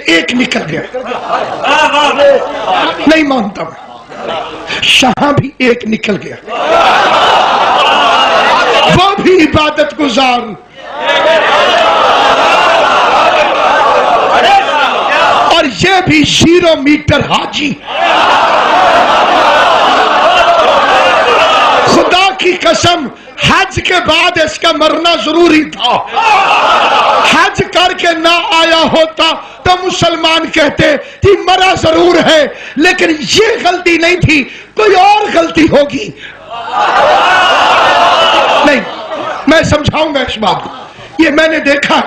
ایک نکل گیا. نہیں مانتا میں. شاہ بھی ایک نکل گیا, وہ بھی عبادت گزار. اور یہ بھی 0 میٹر حاجی. خدا کی قسم حج کے بعد اس کا مرنا ضروری تھا. حج کر کے نہ آیا ہوتا تو مسلمان کہتے کہ مرا ضرور ہے, لیکن یہ غلطی نہیں تھی, کوئی اور غلطی ہوگی. نہیں, میں سمجھاؤں گا اس بات کو. یہ میں نے دیکھا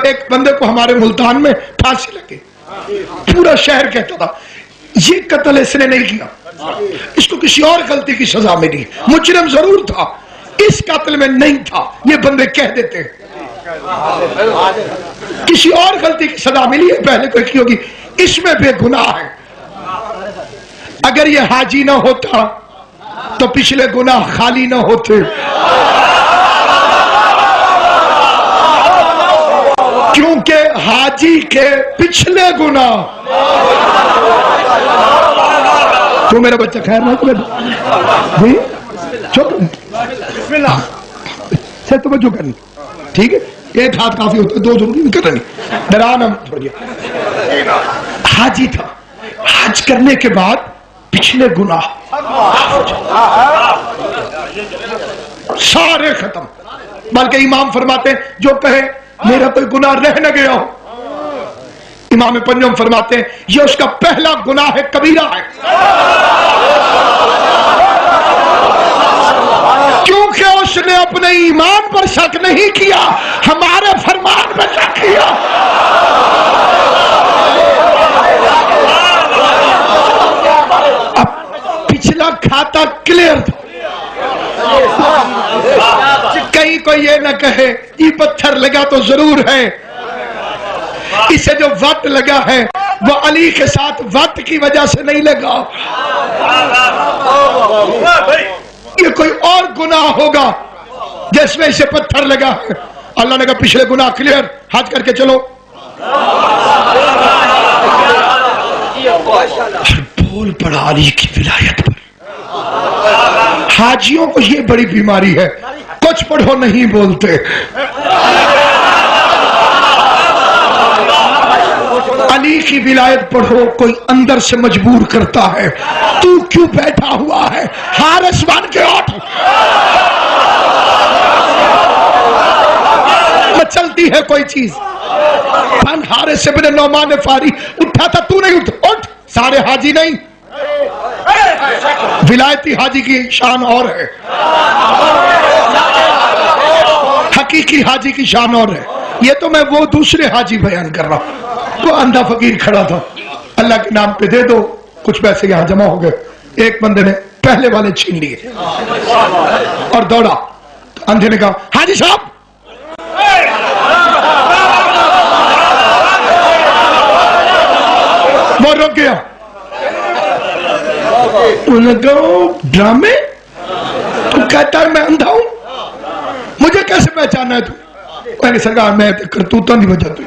ایک بندے کو ہمارے ملتان میں پھانسی لگی. پورا شہر کہتا تھا یہ قتل اس نے نہیں کیا, اس کو کسی اور غلطی کی سزا ملی. مجرم ضرور تھا, اس قتل میں نہیں تھا. یہ بندے کہہ دیتے ہیں کسی اور غلطی کی سزا ملی ہے, پہلے کوئی کی ہوگی, اس میں بے گناہ ہے. اگر یہ حاجی نہ ہوتا تو پچھلے گناہ خالی نہ ہوتے. کیونکہ حاجی کے پچھلے گناہ. تو میرا بچہ خیر نہ جی چپ بسم اللہ سے توجہ کرنی, ٹھیک ہے. ایک ہاتھ کافی ہوتا ہے, 2 ضروری نہیں کرنی. ڈرانا چھوڑیے. حاجی تھا, حج کرنے کے بعد پچھلے گناہ سارے ختم. بلکہ امام فرماتے ہیں جو کہے میرا کوئی گناہ رہ نہ گیا ہو, امام پنجم فرماتے ہیں یہ اس کا پہلا گناہ ہے, کبیرہ ہے. کیونکہ اس نے اپنے ایمان پر شک نہیں کیا, ہمارے فرمان پر شک کیا. اب پچھلا کھاتا کلیئر تھا. کہیں کوئی یہ نہ کہے یہ پتھر لگا تو ضرور ہے, اسے جو وقت لگا ہے وہ علی کے ساتھ وقت کی وجہ سے نہیں لگا. یہ کوئی اور گناہ ہوگا جس میں اسے پتھر لگا ہے. اللہ نے کہا پچھلے گناہ کلیئر, حج کر کے چلو. بول پڑا علی کی ولایت پر. حاجیوں کو یہ بڑی بیماری ہے, کچھ پڑھو نہیں بولتے. علی کی ولایت پڑھو کوئی اندر سے مجبور کرتا ہے, تو کیوں بیٹھا ہوا ہے, حارث بن کے اٹھ. مچلتی ہے کوئی چیز. فن حارث ابن نعمان فاری اٹھا تھا, تو نہیں اٹھ. سارے حاجی نہیں, ولایتی حاجی کی شان اور ہے, حقیقی حاجی کی شان اور ہے. یہ تو میں وہ دوسرے حاجی بیان کر رہا ہوں. وہ اندھا فقیر کھڑا تھا, اللہ کے نام پہ دے دو, کچھ پیسے یہاں جمع ہو گئے. ایک بندے نے پہلے والے چھین لیے اور دوڑا. اندھے نے کہا حاجی صاحب. وہ رک گیا. ڈرامے تو کہتا ہے میں اندھا ہوں, مجھے کیسے پہچانا ہے تو؟ میں نے سرکار میں کرتوتوں کی وجہ تو.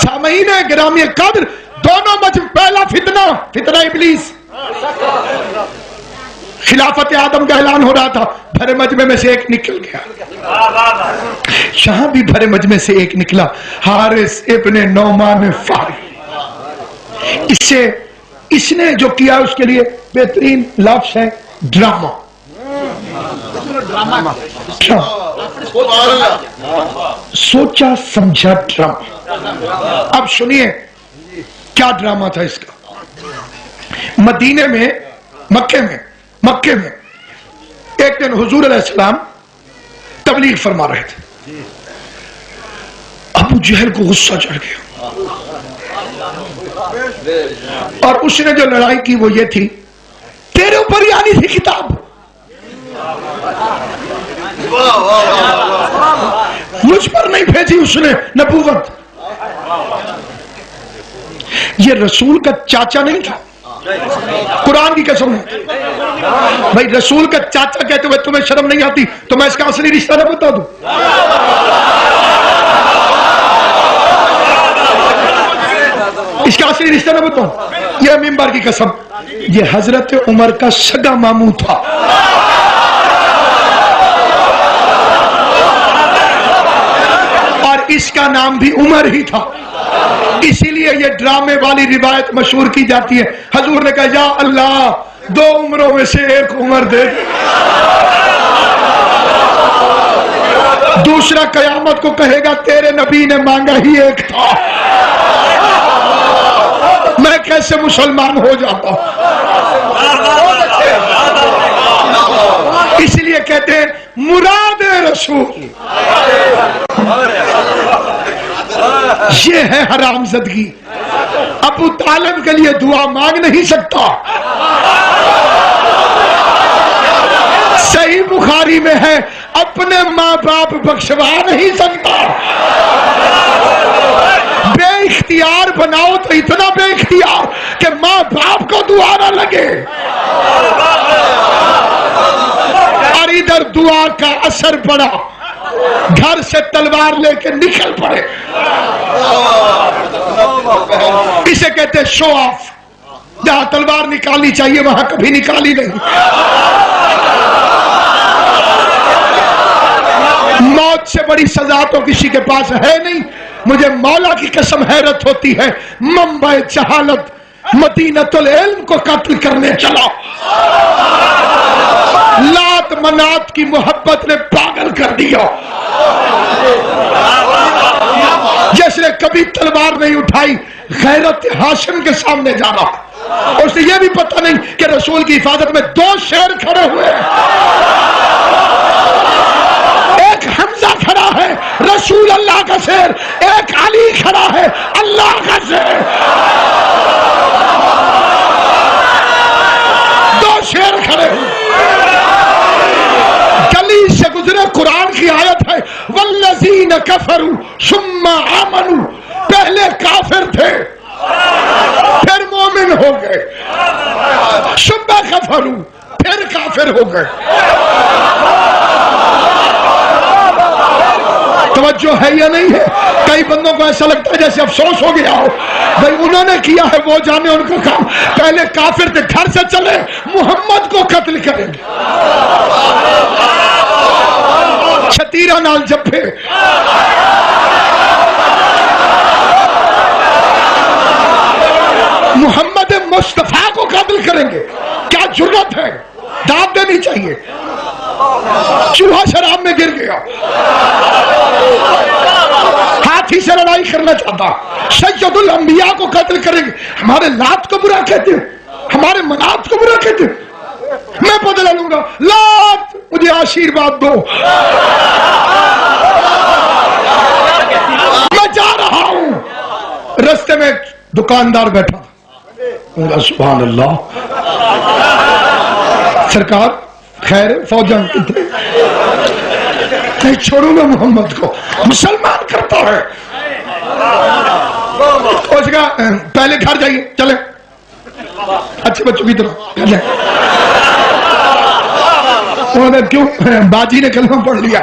سامعین گرامی قدر, دونوں پہلا فتنہ ابلیس. خلافت آدم کا اعلان ہو رہا تھا, بھرے مجمع میں سے ایک نکل گیا. یہاں بھی بھرے مجمع سے ایک نکلا, حارث ابن نعمان فاری. اس نے جو کیا اس کے لیے بہترین لفظ ہے ڈرامہ. سوچا سمجھا ڈرامہ. اب سنیے کیا ڈرامہ تھا اس کا. مدینے میں مکے میں ایک دن حضور علیہ السلام تبلیغ فرما رہے تھے. ابو جہل کو غصہ چڑھ گیا اور اس نے جو لڑائی کی وہ یہ تھی, تیرے اوپر ہی آنی تھی کتاب, مجھ پر نہیں بھیجی اس نے نبوت. یہ رسول کا چاچا نہیں تھا؟ قرآن کی قسم ہے بھائی، رسول کا چاچا کہتے ہوئے تمہیں شرم نہیں آتی؟ تو میں اس کا اصلی رشتہ نہ بتا دوں؟ اس کا اصلی رشتہ نہ بتاؤں؟ یہ منبر کی قسم، یہ حضرت عمر کا سگا ماموں تھا۔ اور اس کا نام بھی عمر ہی تھا۔ اسی لیے یہ ڈرامے والی روایت مشہور کی جاتی ہے، حضور نے کہا یا اللہ 2 عمروں میں سے 1 عمر دے دے۔ دوسرا قیامت کو کہے گا تیرے نبی نے مانگا ہی 1 تھا، میں کیسے مسلمان ہو جاتا ہوں؟ اس لیے کہتے ہیں مراد رسول یہ ہے حرام زدگی۔ ابو طالب کے لیے دعا مانگ نہیں سکتا۔ صحیح بخاری میں ہے اپنے ماں باپ بخشوا نہیں سکتا۔ بے اختیار بناؤ تو اتنا بے اختیار کہ ماں باپ کو دعا نہ لگے، اور ادھر دعا کا اثر پڑا، گھر سے تلوار لے کے نکل پڑے۔ اسے کہتے ہیں شو آف، جہاں تلوار نکالنی چاہیے وہاں کبھی نکالی نہیں۔ موت سے بڑی سزا تو کسی کے پاس ہے نہیں۔ مجھے مولا کی قسم حیرت ہوتی ہے، منبع جہالت مدینۃ العلم کو قتل کرنے چلا۔ لات منات کی محبت نے پاگل کر دیا۔ جس نے کبھی تلوار نہیں اٹھائی غیرت ہاشم کے سامنے جا رہا، اسے یہ بھی پتہ نہیں کہ رسول کی حفاظت میں 2 شیر کھڑے ہوئے ہیں، ایک حمزہ کھڑا ہے رسول اللہ کا شیر، ایک علی کھڑا ہے اللہ کا شیر، 2 شیر کھڑے ہوئے۔ گلی سے گزرے، قرآن کی آیت ہے والذین کفروا ثم آمنوا، پہلے کافر تھے پھر مومن ہو گئے، ثم کفروا پھر کافر ہو گئے۔ توجہ ہے یا نہیں ہے؟ کئی بندوں کو ایسا لگتا ہے جیسے افسوس ہو گیا ہو، بھائی انہوں نے کیا ہے وہ جانے ان کا کام، پہلے کافر تھے، گھر سے چلے محمد کو قتل کریں گے، چھتیرہ نال جپے۔ محمد مصطفیٰ کو قتل کریں گے، کیا جرت ہے؟ داد دینی چاہیے۔ چوہا شراب میں گر گیا، ہاتھی سے لڑائی کرنا چاہتا، سید الانبیاء کو قتل کریں گے، ہمارے لات کو برا کہتے ہیں، ہمارے منات کو برا کہتے ہیں۔ میں بدلہ لوں گا، لات مجھے آشیرواد دو، میں جا رہا ہوں۔ رستے میں دکاندار بیٹھا، سبحان اللہ، سرکار خیر فوجن کتنے نہیں چھوڑوں گا محمد کو، مسلمان کرتا ہے۔ اس کا پہلے گھر جائیے، چلے اچھے بچوں کی طرح گھر جائیں۔ انہوں نے کیوں؟ باجی نے کلمہ پڑھ لیا۔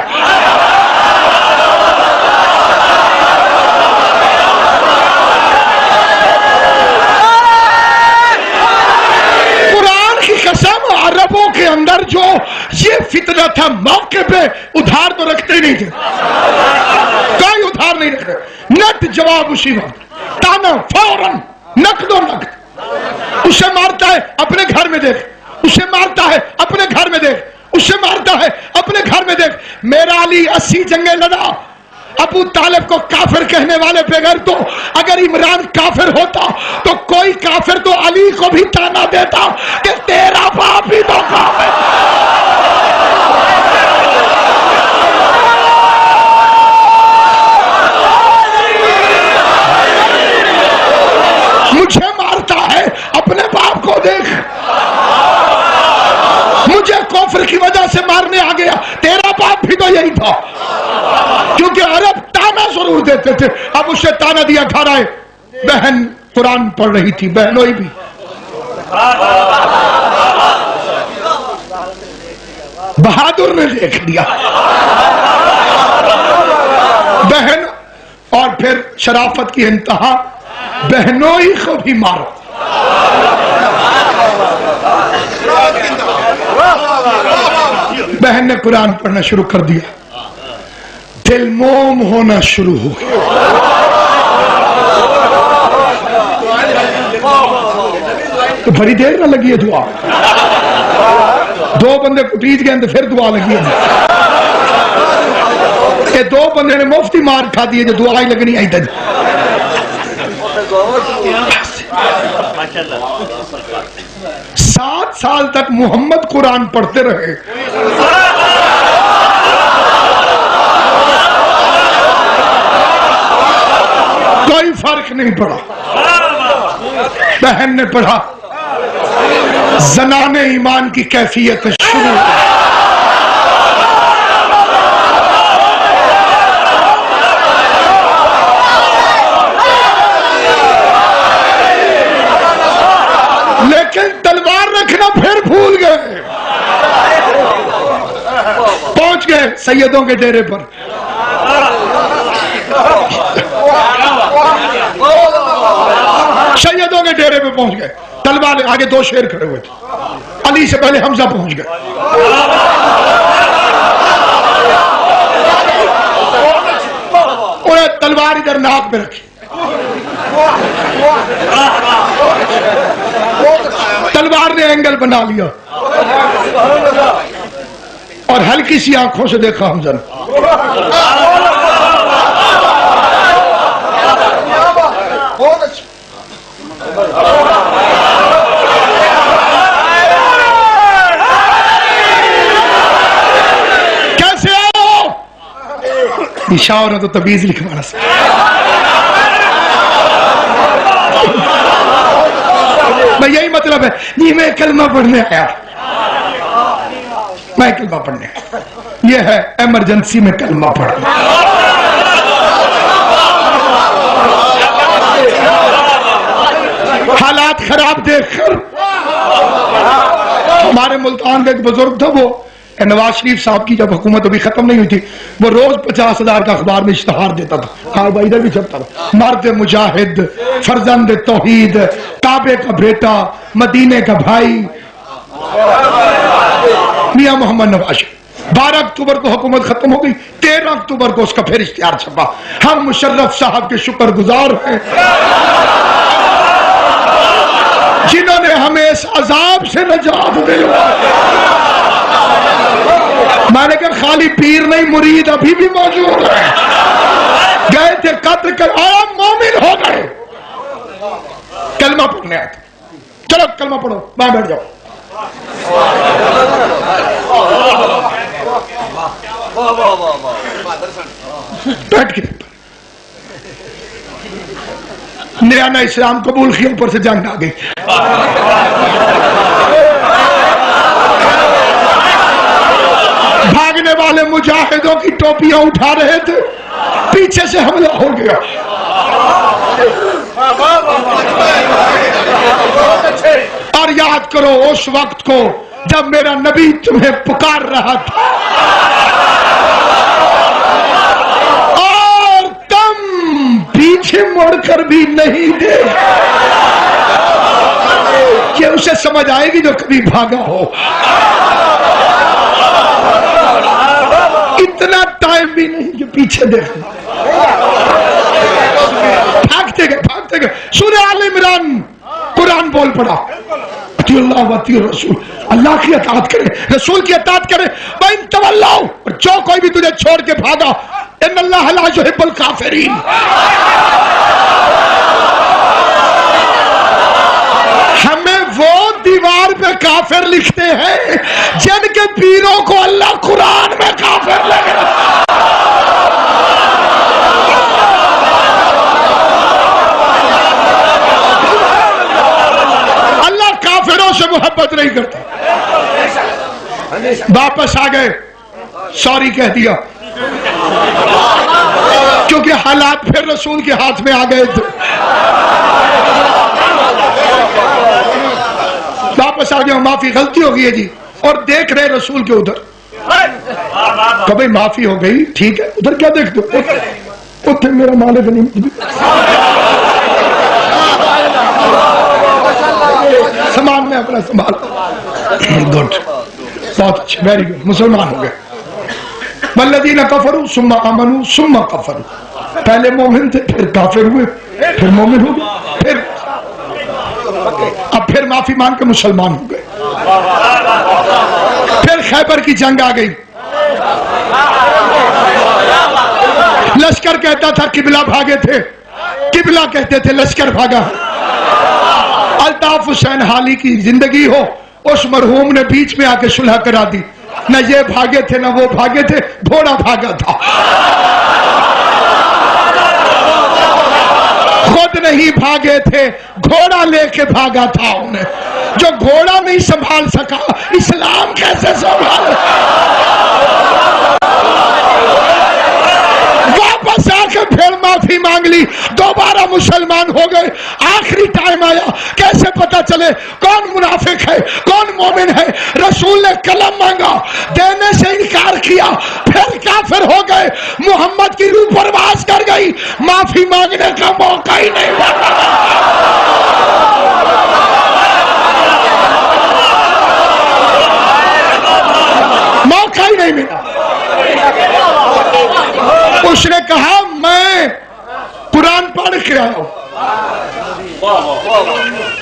عربوں کے اندر جو یہ فتنہ تھا، موقع پہ ادھار تو رکھتے نہیں تھے، کوئی ادھار نہیں رکھتے، نٹ جواب اسی وقت، تانا فوراً، نقد و نقد۔ اسے مارتا ہے اپنے گھر میں دیکھ، اسے مارتا ہے اپنے گھر میں دیکھ، اسے مارتا ہے اپنے گھر میں دیکھ۔ میرا علی 80 جنگیں لڑا، ابو طالب کو کافر کہنے والے بغیر تو اگر عمران کافر ہوتا تو کوئی کافر تو علی کو بھی تانا دیتا کہ تیرا باپ ہی تو کافر۔ مجھے مارتا ہے اپنے باپ کو دیکھ، مجھے کفر کی وجہ سے مارنے آ گیا، تیرا باپ بھی تو یہی تھا۔ کیونکہ عرب تانا ضرور دیتے تھے، اب اسے تانا دیا، گھر آئے، بہن قرآن پڑھ رہی تھی، بہنوئی بھی بہادر نے دیکھ لیا بہن، اور پھر شرافت کی انتہا، بہنوئی کو بھی مارو۔ بہن نے قرآن پڑھنا شروع کر دیا، دل موم ہونا شروع ہو گیا۔ تو بڑی دیر نہ لگی ہے دعا، دو بندے کٹیج گئے تو پھر دعا لگی ہے۔ یہ دو بندے نے مفتی مار کھا دیے جو دعا ہی لگنی آئی تھی۔ 7 سال تک محمد قرآن پڑھتے رہے، کوئی فرق نہیں پڑا۔ بہن نے پڑھا، زنان ایمان کی کیفیت شروع ہوئی۔ لیکن تلوار رکھنا پھر بھول گئے، پہنچ گئے سیدوں کے ڈیرے پر۔ سیدوں کے ڈیرے پہ پہنچ گئے، تلوار آگے 2 شیر کھڑے ہوئے تھے، علی سے پہلے حمزہ پہنچ گئے۔ انہیں تلوار ادھر ناک پہ رکھی، تلوار نے اینگل بنا لیا اور ہلکی سی آنکھوں سے دیکھا حمزہ نے۔ کیسے آؤ؟ اشارہ تو تبیز لکھوانا سا۔ میں یہی مطلب ہے، نہیں میں کلمہ پڑھنے آیا، میں کلمہ پڑھنے آیا، یہ ہے ایمرجنسی میں کلمہ پڑھنا۔ حالات خراب دیکھ کر ہمارے ملتان کا ایک بزرگ تھا، وہ نواز شریف صاحب کی جب حکومت ابھی ختم نہیں ہوئی تھی، وہ روز 50,000 کا اخبار میں اشتہار دیتا تھا، ہاں بھائی ادھر بھی چھپتا تھا، مرد مجاہد، فرزند توحید، کعبے کا بیٹا، مدینے کا بھائی، میاں محمد نواز شریف۔ 12 اکتوبر کو حکومت ختم ہو گئی، 13 اکتوبر کو اس کا پھر اشتہار چھپا، ہم مشرف صاحب کے شکر گزار ہیں جنہوں نے ہمیں اس عذاب سے نجات دلوائی۔ میں نے کہا خالی پیر نہیں، مرید ابھی بھی موجود ہے، گئے تھے قتل کر آیا، مومن ہو گئے۔ کلمہ پڑھنے آئے تھے، چلو کلمہ پڑھو، وہاں بیٹھ جاؤ۔ بیٹھ کے نیا نیا اسلام قبول کیا، اوپر سے جنگ آ گئی۔ بھاگنے والے مجاہدوں کی ٹوپیاں اٹھا رہے تھے، پیچھے سے حملہ ہو گیا۔ اور یاد کرو اس وقت کو جب میرا نبی تمہیں پکار رہا تھا اور تم پیچھے مڑ کر بھی نہیں دے، کہ اسے سمجھ آئے گی جو کبھی بھاگا ہو۔ اتنا ٹائم بھی نہیں کہ پیچھے دیکھنا، بھاگتے گئے۔ سورہ آل عمران قرآن بول پڑا، اطیعوا اللہ و اطیعوا الرسول، اللہ کی اطاعت کرے، رسول کی اطاعت کرے، وَإِن تَوَلَّوْا، اور جو کوئی بھی تجھے چھوڑ کے بھاگا، ان اللہ لا يحب الکافرین، ہمیں وہ دیوار پہ کافر لکھتے ہیں جن کے پیروں کو اللہ قرآن میں کافر لگے۔ اللہ کافروں سے محبت نہیں کرتا۔ واپس آ گئے، سوری کہہ دیا، کیونکہ حالات پھر رسول کے ہاتھ میں آ گئے تھے. واپس آ گیا معافی غلطی ہو گئی ہے جی, اور دیکھ رہے رسول کے ادھر. کبھی معافی ہو گئی ٹھیک ہے, ادھر کیا دیکھ دو, اتنے میرا مالک نہیں, سامان میں اپنا سنبھال. گڈ, بہت اچھا, ویری گڈ, مسلمان ہو گئے. والذین کفروا ثم آمنوا ثم کفروا, پہلے مومن تھے پھر کافر ہوئے پھر مومن ہو گئے, پھر اب پھر معافی مانگ کے مسلمان ہو گئے. پھر خیبر کی جنگ آ گئی. لشکر کہتا تھا قبلہ بھاگے تھے, قبلہ کہتے تھے لشکر بھاگا. الطاف حسین حالی کی زندگی ہو, اس مرحوم نے بیچ میں آ کے صلح کرا دی. نہ یہ بھاگے تھے نہ وہ بھاگے تھے, گھوڑا بھاگا تھا. خود نہیں بھاگے تھے, گھوڑا لے کے بھاگا تھا انہیں. جو گھوڑا نہیں سنبھال سکا اسلام کیسے سنبھال. واپس آ کے پھر معافی مانگ لی, دوبارہ مسلمان ہو گئے. آخری ٹائم آیا, کیسے پتا چلے کون منافق ہے کون مومن ہے. رسول نے قلم مانگا, دینے سے انکار کیا, پھر کافر ہو گئے. محمد کی روح پرواز کر گئی, معافی مانگنے کا موقع ہی نہیں ملا. موقع ہی نہیں ملا. اس نے کہا میں قرآن پڑھ کے آیا ہوں,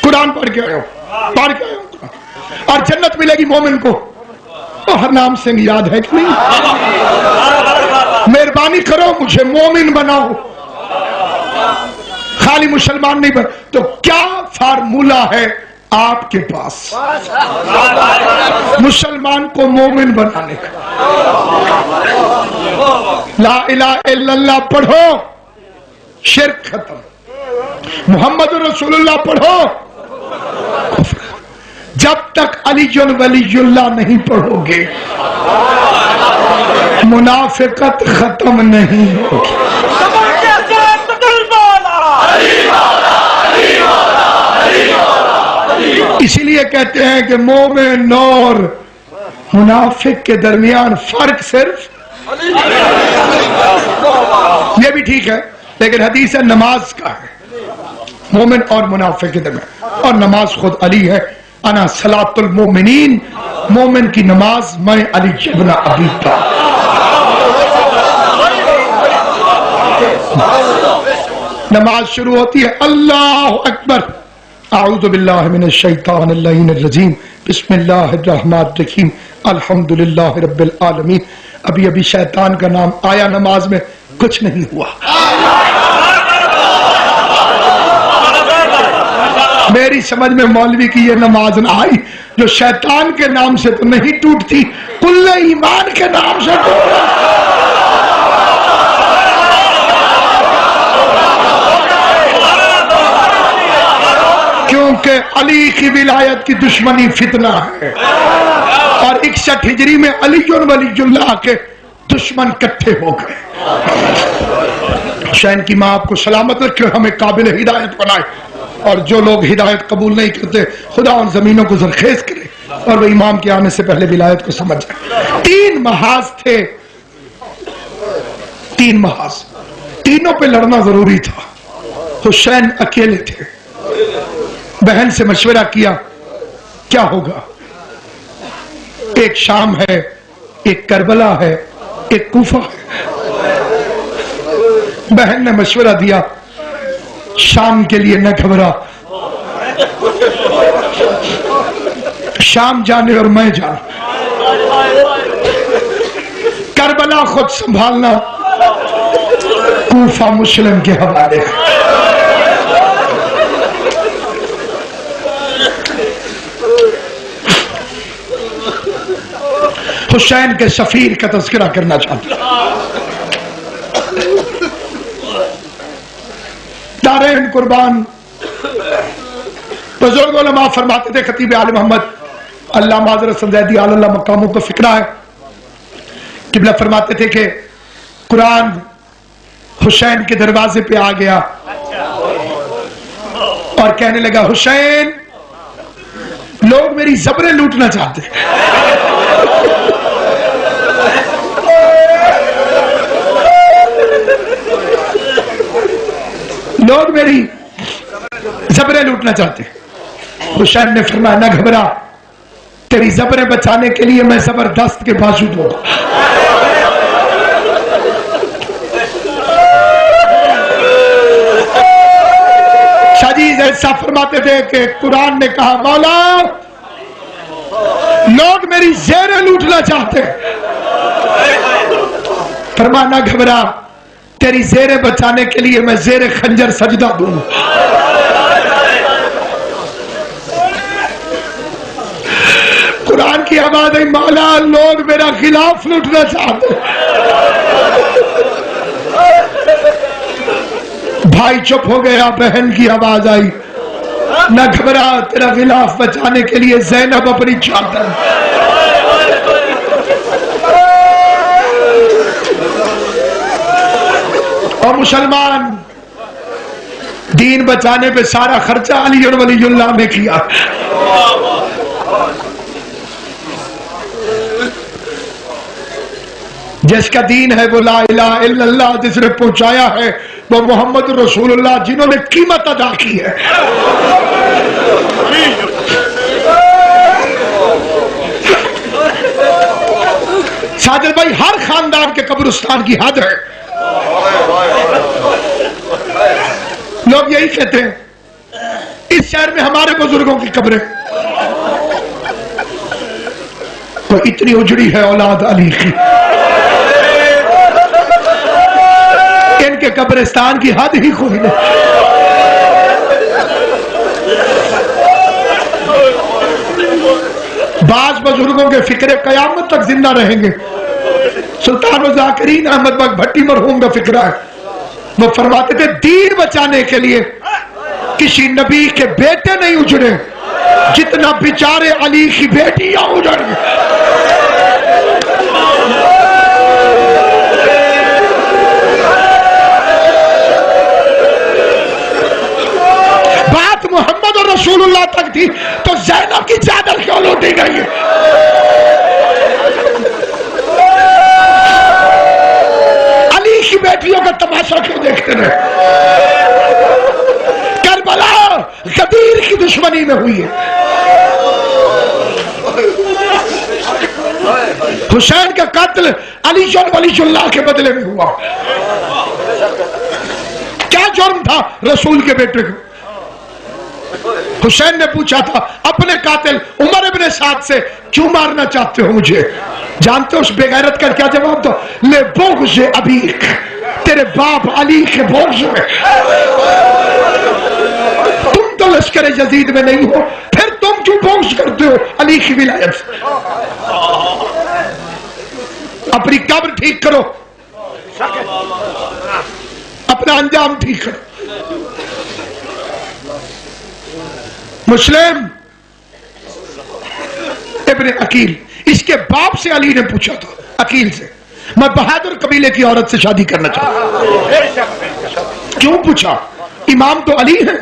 قرآن پڑھ کے آیا ہوں, پڑھ کے آیا ہوں, اور جنت ملے گی مومن کو. ہر نام سے یاد ہے کہ نہیں؟ مہربانی کرو مجھے مومن بناؤ, خالی مسلمان نہیں بن. تو کیا فارمولہ ہے آپ کے پاس مسلمان کو مومن بنانے کا؟ لا الہ الا اللہ پڑھو, شرک ختم. محمد رسول اللہ پڑھو. جب تک علی ولی اللہ نہیں پڑھو گے منافقت ختم نہیں ہوگی. اسی لیے کہتے ہیں کہ مومن اور منافق کے درمیان فرق صرف, یہ بھی ٹھیک ہے لیکن حدیث ہے نماز کا ہے, مومن اور منافق کے درمیان. اور نماز خود علی ہے, انا صلاۃ المومنین, مومن کی نماز میں علی ابن ابی طالب. نماز شروع ہوتی ہے اللہ اکبر, اعوذ باللہ من الشیطان اللعین الرجیم, بسم اللہ الرحمن الرحیم, الحمدللہ رب العالمین. ابھی ابھی شیطان کا نام آیا نماز میں, کچھ نہیں ہوا. میری سمجھ میں مولوی کی یہ نماز نہ آئی جو شیطان کے نام سے تو نہیں ٹوٹتی, کل ایمان کے نام سے ٹوٹتی. کیونکہ علی کی ولایت کی دشمنی فتنہ ہے, اور 61 ہجری میں علی ولی اللہ کے دشمن کٹھے ہو گئے. حسین کی ماں آپ کو سلامت رکھے, ہمیں قابل ہدایت بنائے, اور جو لوگ ہدایت قبول نہیں کرتے خدا ان زمینوں کو زرخیز کرے, اور وہ امام کے آنے سے پہلے ولایت کو سمجھ جائے. 3 محاذ تھے, 3 محاذ, تینوں پہ لڑنا ضروری تھا. حسین اکیلے تھے, بہن سے مشورہ کیا کیا ہوگا. ایک شام ہے, ایک کربلا ہے, ایک کوفہ ہے. بہن نے مشورہ دیا شام کے لیے نہ گھبرا, شام جانے اور میں جانا, کربلا خود سنبھالنا, کوفہ مسلم کے حوالے. حسین کے سفیر کا تذکرہ کرنا چاہتا ہوں. دارین قربان بزرگ علماء فرماتے تھے, خطیب آل محمد اللہ معذرت سمجھائے اللہ مقاموں کو فکرہ ہے, قبلہ فرماتے تھے کہ قرآن حسین کے دروازے پہ آ گیا اور کہنے لگا حسین لوگ میری زبریں لوٹنا چاہتے ہیں. لوگ میری زبریں لوٹنا چاہتے ہیں. حسین نے فرمایا نہ گھبرا، تیری زبریں بچانے کے لیے میں زبردست کے بازو دوں گا. شاجیز ایسا فرماتے تھے کہ قرآن نے کہا مولا لوگ میری زیریں لوٹنا چاہتے ہیں. فرمایا نہ گھبرا، تیری زیریں بچانے کے لیے میں زیر خنجر سجدہ دوں. قرآن کی آواز ہے مولا لوگ میرا خلاف لوٹنا چاہتے ہیں. بھائی چپ ہو گیا. بہن کی آواز آئی نہ گھبرا، تیرا خلاف بچانے کے لیے زینب اپنی چادر. اور مسلمان دین بچانے پہ سارا خرچہ علی اور ولی اللہ نے کیا. جس کا دین ہے وہ لا الہ الا اللہ، جس نے پہنچایا ہے وہ محمد رسول اللہ، جنہوں نے قیمت ادا کی ہے. ساجد بھائی ہر خاندان کے قبرستان کی حد ہے. لوگ یہی کہتے ہیں اس شہر میں ہمارے بزرگوں کی قبریں، تو اتنی اجڑی ہے اولاد علی کی، ان کے قبرستان کی حد ہی کوئی نہیں. بعض بزرگوں کے فکرے قیامت تک زندہ رہیں گے. سلطان الذاکرین احمد بخش بھٹی مرحوم کا فکرہ ہے. وہ فرماتے تھے دین بچانے کے لیے کسی نبی کے بیٹے نہیں اجڑے جتنا بیچارے علی کی بیٹیاں اجڑ گئے. بات محمد اور رسول اللہ تک تھی تو زینب کی چادر کیوں لوٹی گئی ہے؟ علی کی بیٹیوں کا تماشا کیوں دیکھتے رہے؟ کربلا غدیر کی دشمنی میں ہوئی ہے. حسین کا قتل علی ولی اللہ کے بدلے میں ہوا. کیا جرم تھا رسول کے بیٹے کو؟ حسین نے پوچھا تھا اپنے قاتل عمر ابن سعد سے کیوں مارنا چاہتے ہو مجھے؟ جانتے ہو اس بے غیرت کا کیا جواب تھا؟ لے بغض ابیک، تیرے باپ علی کے بغض میں. تم تو لشکر یزید میں نہیں ہو، پھر تم کیوں بغض کرتے ہو علی کی ولایت سے؟ اپنی قبر ٹھیک کرو، اپنا انجام ٹھیک کرو. مسلم ابن عقیل، اس کے باپ سے علی نے پوچھا تھا عقیل سے میں بہادر قبیلے کی عورت سے شادی کرنا چاہتا ہوں. کیوں پوچھا؟ امام تو علی ہے.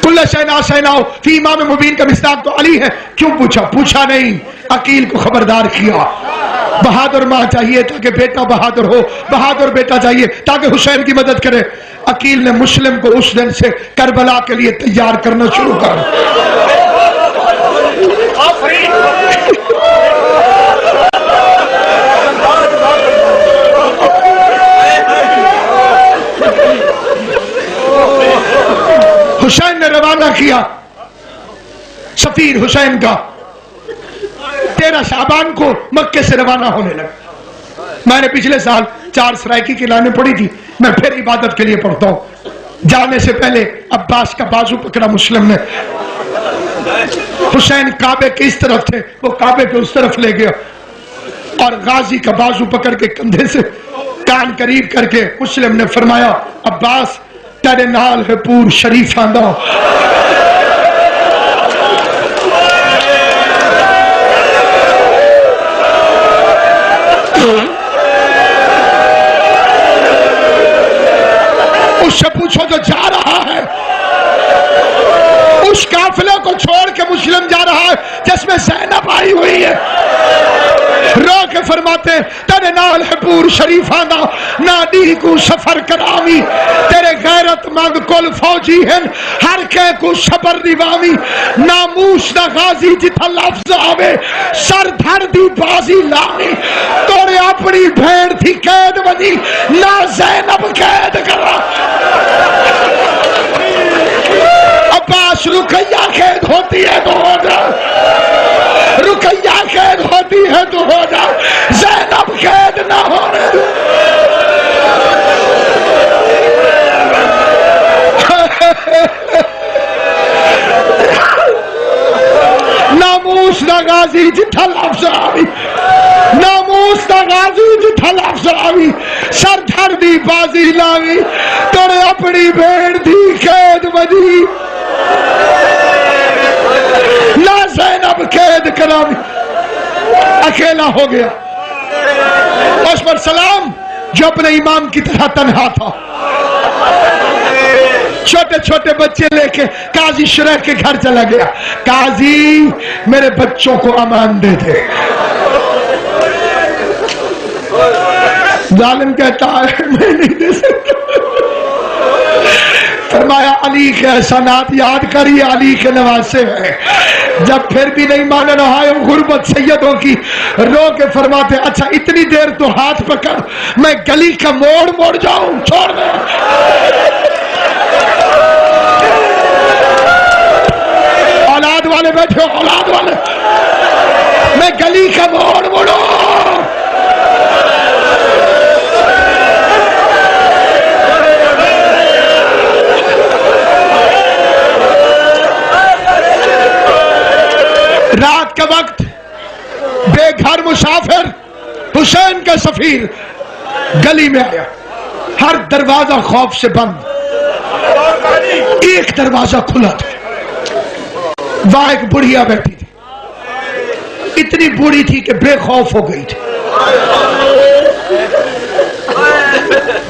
کل شینا شیناؤ فی امام مبین کا مصداق تو علی ہے. کیوں پوچھا؟ پوچھا نہیں، عقیل کو خبردار کیا. بہادر ماں چاہیے تاکہ بیٹا بہادر ہو، بہادر بیٹا چاہیے تاکہ حسین کی مدد کرے. عقیل نے مسلم کو اس دن سے کربلا کے لیے تیار کرنا شروع کر. حسین نے روانہ کیا سفیر حسین کا. 13 شعبان کو مکے سے روانہ ہونے لگا. میں نے پچھلے سال 4 سرائکی کی لانیں پڑھی تھی، میں پھر عبادت کے لیے پڑھتا ہوں. جانے سے پہلے عباس کا بازو پکڑا مسلم نے. حسین کعبے کے اس طرف تھے، وہ کعبے کے اس طرف لے گیا اور غازی کا بازو پکڑ کے کندھے سے کان قریب کر کے مسلم نے فرمایا عباس تیرے نال ہے پور شریف آندہ. کے مسلم جا رہا ہے جس میں زینب آئی ہوئی ہے، رو کے فرماتے تیرے نال ہے پور شریفہ دا نادی کو سفر کرامی، تیرے غیرت مند کل فوجی ہیں ہر کے کو صبر دیوامی، ناموس دا غازی جتھا لفظ آوے سر دھر دی بازی لامی، توڑے اپنی بھیڑ تھی قید بنی نہ زینب قید کرا۔ عباس رقیہ قید ہوتی ہے تو ہو جا، رقیہ قید ہوتی ہے تو ہو جا، زینب قید نہ ہونے دو۔ ناموس دا غازی جتھا لفظ آوی، ناموس دا غازی جتھا لفظ آوی، سر دھر دی بازی لاوی، توڑے اپنی بھیڑ دی قید بجی نہ زینب قید کراوی۔ اکیلا ہو گیا، اس پر سلام جو اپنے امام کی طرح تنہا تھا، چھوٹے چھوٹے بچے لے کے قاضی شرح کے گھر چلا گیا، قاضی میرے بچوں کو امان دے دے۔ ظالم کہتا ہے میں نہیں دے سکتا۔ فرمایا علی کے احسانات یاد کریے، علی کے نواسے ہیں۔ جب پھر بھی نہیں مان رہا ہے غربت سیدوں کی، رو کے فرماتے اچھا اتنی دیر تو ہاتھ پکڑ، میں گلی کا موڑ موڑ جاؤں، چھوڑ دے۔ اولاد والے بیٹھے ہو، اولاد والے، میں گلی کا موڑ موڑوں۔ رات کا وقت، بے گھر مسافر حسین کا سفیر گلی میں آیا، ہر دروازہ خوف سے بند، ایک دروازہ کھلا تھا، وہاں ایک بڑھیا بیٹھی تھی، اتنی بوڑھی تھی کہ بے خوف ہو گئی تھی،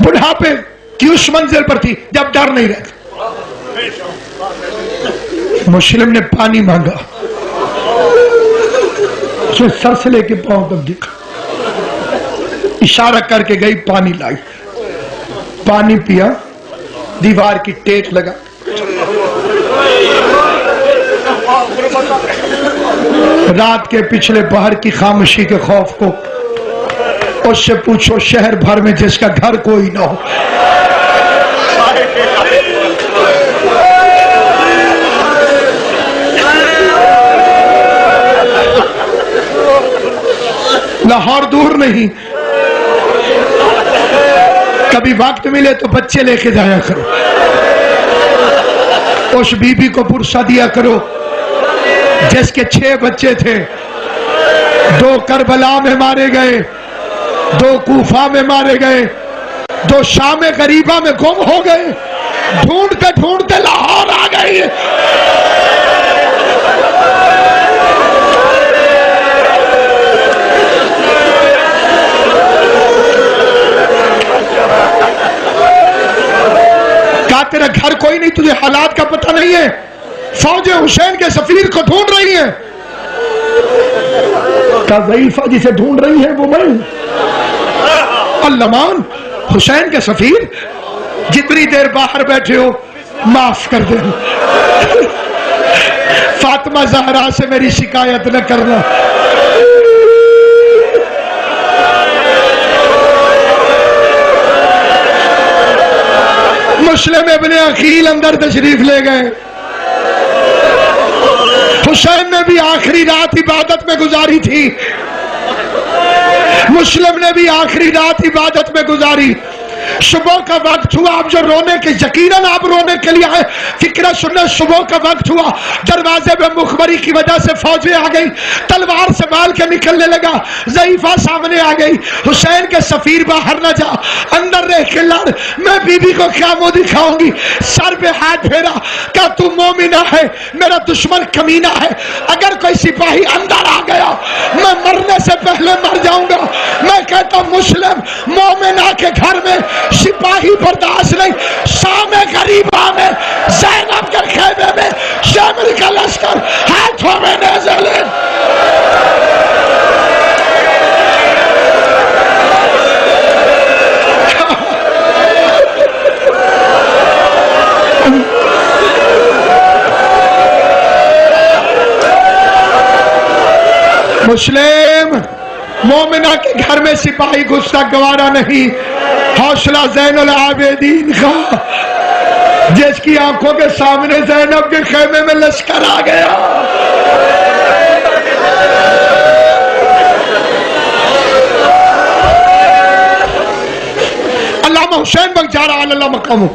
بڑھاپے کی اس منزل پر تھی جب ڈر نہیں رہتا۔ مسلم نے پانی مانگا، اسے سر سے لے کے پاؤں تک دیکھا، اشارہ کر کے گئی، پانی لائی، پانی پیا، دیوار کی ٹیک لگا، رات کے پچھلے پہر کی خاموشی کے خوف کو اس سے پوچھو شہر بھر میں جس کا گھر کوئی نہ ہو، لاہور دور نہیں، کبھی وقت ملے تو بچے لے کے جایا کرو، اس بی بی کو پرسہ دیا کرو جس کے 6 بچے تھے، 2 کربلا میں مارے گئے، 2 کوفہ میں مارے گئے، 2 شام غریبہ میں گم ہو گئے، ڈھونڈتے ڈھونڈتے لاہور آ گئی۔ کہا تیرا گھر کوئی نہیں، تجھے حالات کا پتہ نہیں ہے، فوجیں حسین کے سفیر کو ڈھونڈ رہی ہیں۔ کہا ضعیفہ جسے ڈھونڈ رہی ہے وہ میں، اللمان حسین کے سفیر، جتنی دیر باہر بیٹھے ہو معاف کر دیں، فاطمہ زہرا سے میری شکایت نہ کرنا۔ مسلم ابن عقیل اندر تشریف لے گئے، حسین نے بھی آخری رات عبادت میں گزاری تھی، مسلم نے بھی آخری رات عبادت میں گزاری، صبح کا وقت ہوا، اب جو رونے کے یقیناً آپ رونے کے لیے آئے، فکرہ سننے، صبح کا وقت ہوا، دروازے میں مخبری کی وجہ سے فوجیں آ گئی، تلوار سے مال کے نکلنے لگا، ضعیفہ سامنے آ گئی، حسین کے سفیر باہر نہ جا، اندر رہ کے لڑ، میں بی بی کو کیا منہ دکھاؤں گی، سر پہ ہاتھ پھیرا، کہا تو مومنہ ہے، میرا دشمن کمینہ ہے، اگر کوئی سپاہی اندر آ گیا میں مرنے سے پہلے مر جاؤں گا۔ میں کہتا ہوں مسلم مومنہ کے گھر میں سپاہی برداشت نہیں، شام غریبہ میں زینب کے خیمے میں شامل کا لشکر ہے مسلم مومنہ کے گھر میں سپاہی گھسنا گوارا نہیں. حوصلہ زین العابدین کا جس کی آنکھوں کے سامنے زینب کے خیمے میں لشکر آ گیا. علامہ حسین بخت جا رہا اللہ مقام،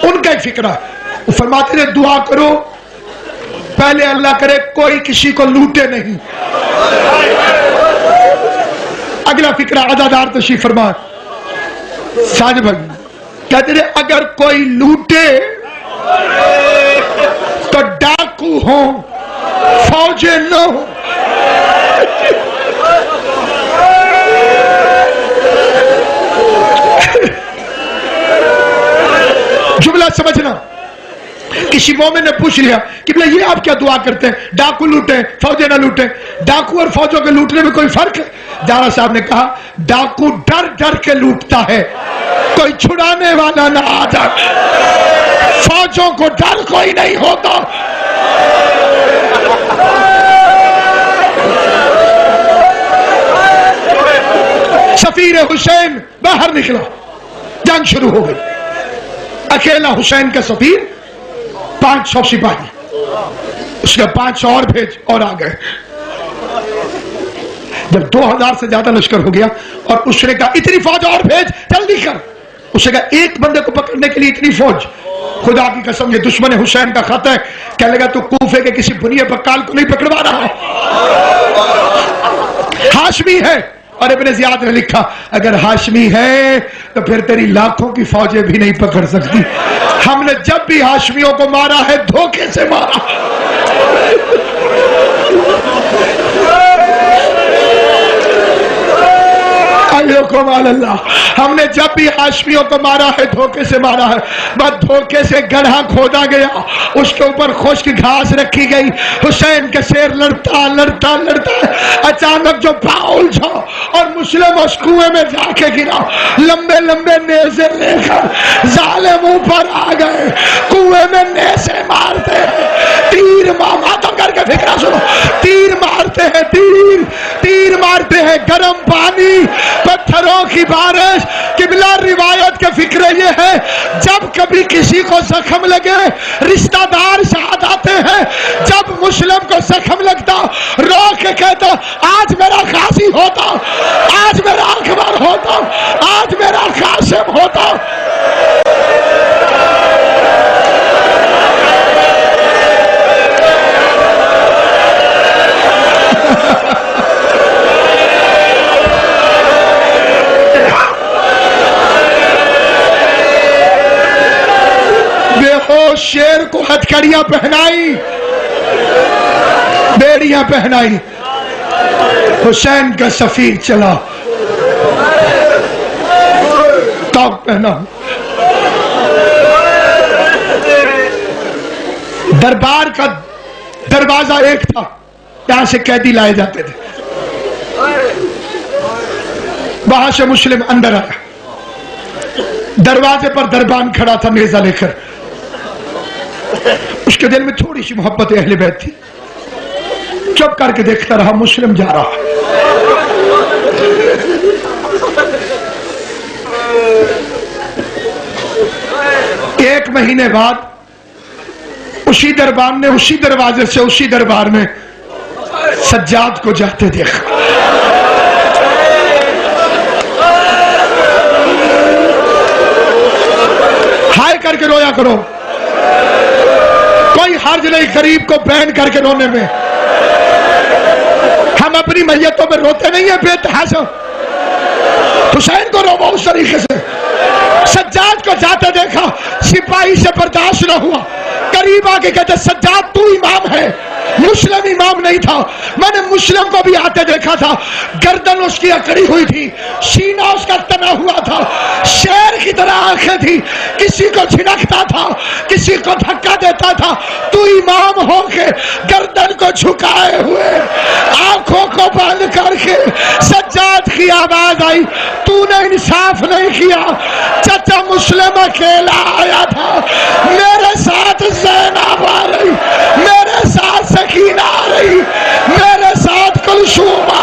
ان کا ایک فکرہ ہے. وہ فرماتے ہیں دعا کرو پہلے اللہ کرے کوئی کسی کو لوٹے نہیں. اگلا فکرہ عزادار تشریف فرما ساجد بھائی کہتے ہیں اگر کوئی لوٹے تو ڈاکو ہوں فوجیں نہ ہوں. جملہ سمجھنا. کسی مومن نے پوچھ لیا کہ بھئی یہ آپ کیا دعا کرتے ہیں ڈاکو لوٹیں فوجیں نہ لوٹیں. ڈاکو اور فوجوں کے لوٹنے میں کوئی فرق ہے؟ دارا صاحب نے کہا ڈاکو ڈر ڈر کے لوٹتا ہے، کوئی چھڑانے والا نہ آ جائے. فوجوں کو ڈر کوئی نہیں ہوتا. سفیر حسین باہر نکلا، جنگ شروع ہو گئی. اکیلا حسین کا سفیر 500 سپاہی، اس کا 500 اور بھیج اور آ گئے. جب 2000 سے زیادہ لشکر ہو گیا اور اس نے کہا اتنی فوج اور بھیج جلدی کر. اس نے کہا ایک بندے کو پکڑنے کے لیے اتنی فوج؟ خدا کی قسم یہ دشمن حسین کا خط ہے. کہنے لگا تو کوفے کے کسی بنیے بکال کو نہیں پکڑوا رہا، ہاشمی ہے. اور ابن زیاد نے لکھا اگر ہاشمی ہے تو پھر تیری لاکھوں کی فوجیں بھی نہیں پکڑ سکتی. ہم نے جب بھی ہاشمیوں کو مارا ہے دھوکے سے مارا. اللہ ہم نے جب بھی ہاشمیوں کو مارا ہے دھوکے سے مارا ہے. بس دھوکے سے گڑھا کھودا گیا، اس کے اوپر خشک گھاس رکھی گئی. حسین کا شیر لڑتا لڑتا لڑتا اچانک جو پاؤں الجھا اور مسلم اس کنویں میں جا کے گرا. لمبے لمبے نیزے لے کر ظالم اوپر آ گئے. کنویں میں نیزے مارتے ہیں، تیر ماتم کر کے فکرہ سنو، تیر مارتے ہیں، تیر مارتے ہیں، گرم پانی، پتھروں کی بارش. قبلہ روایت کے فکرے یہ ہے جب کبھی کسی کو زخم لگے رشتہ دار ساتھ آتے ہیں، جب مسلم کو زخم لگتا رو کے کہتا آج میرا غازی ہوتا، آج میرا اکبر ہوتا، آج میرا قاسم ہوتا. شیر کو ہتھکڑیاں پہنائی، بیڑیاں پہنائی. حسین کا سفیر چلا، توق پہنا. دربار کا دروازہ ایک تھا، یہاں سے قیدی لائے جاتے تھے. وہاں سے مسلم اندر آیا، دروازے پر دربان کھڑا تھا نیزہ لے کر. اس کے دل میں تھوڑی سی محبت اہل بیت تھی. چپ کر کے دیکھتا رہا مسلم جا رہا. ایک مہینے بعد اسی دربان نے اسی دروازے سے اسی دربار میں سجاد کو جاتے دیکھا. ہائے کر کے رویا کرو، کوئی حرج نہیں غریب کو بین کر کے رونے میں. ہم اپنی میتوں میں روتے نہیں ہیں بے تحاشا. حسین کو رو اس طریقے سے. سجاد کو جاتے دیکھا، سپاہی سے برداشت نہ ہوا، قریب آ کے کہتے سجاد تو امام ہے. مسلم امام نہیں تھا. میں نے مسلم کو بھی آتے دیکھا تھا، گردن اس کی اکڑی ہوئی تھی، سینہ اس کا تنا ہوا تھا، شیر کی طرح آنکھیں تھی، کسی کو جھنکتا تھا، کسی کو دھکا دیتا تھا. تو امام ہو کے گردن کو جھکائے ہوئے آنکھوں کو بند کر کے سجاد کی آواز آئی تو نے انصاف نہیں کیا. چچا مسلم اکیلا آیا تھا، میرے ساتھ زینب آ رہی، میرے ساتھ سکینہ آ رہی، میرے ساتھ کلثوم آ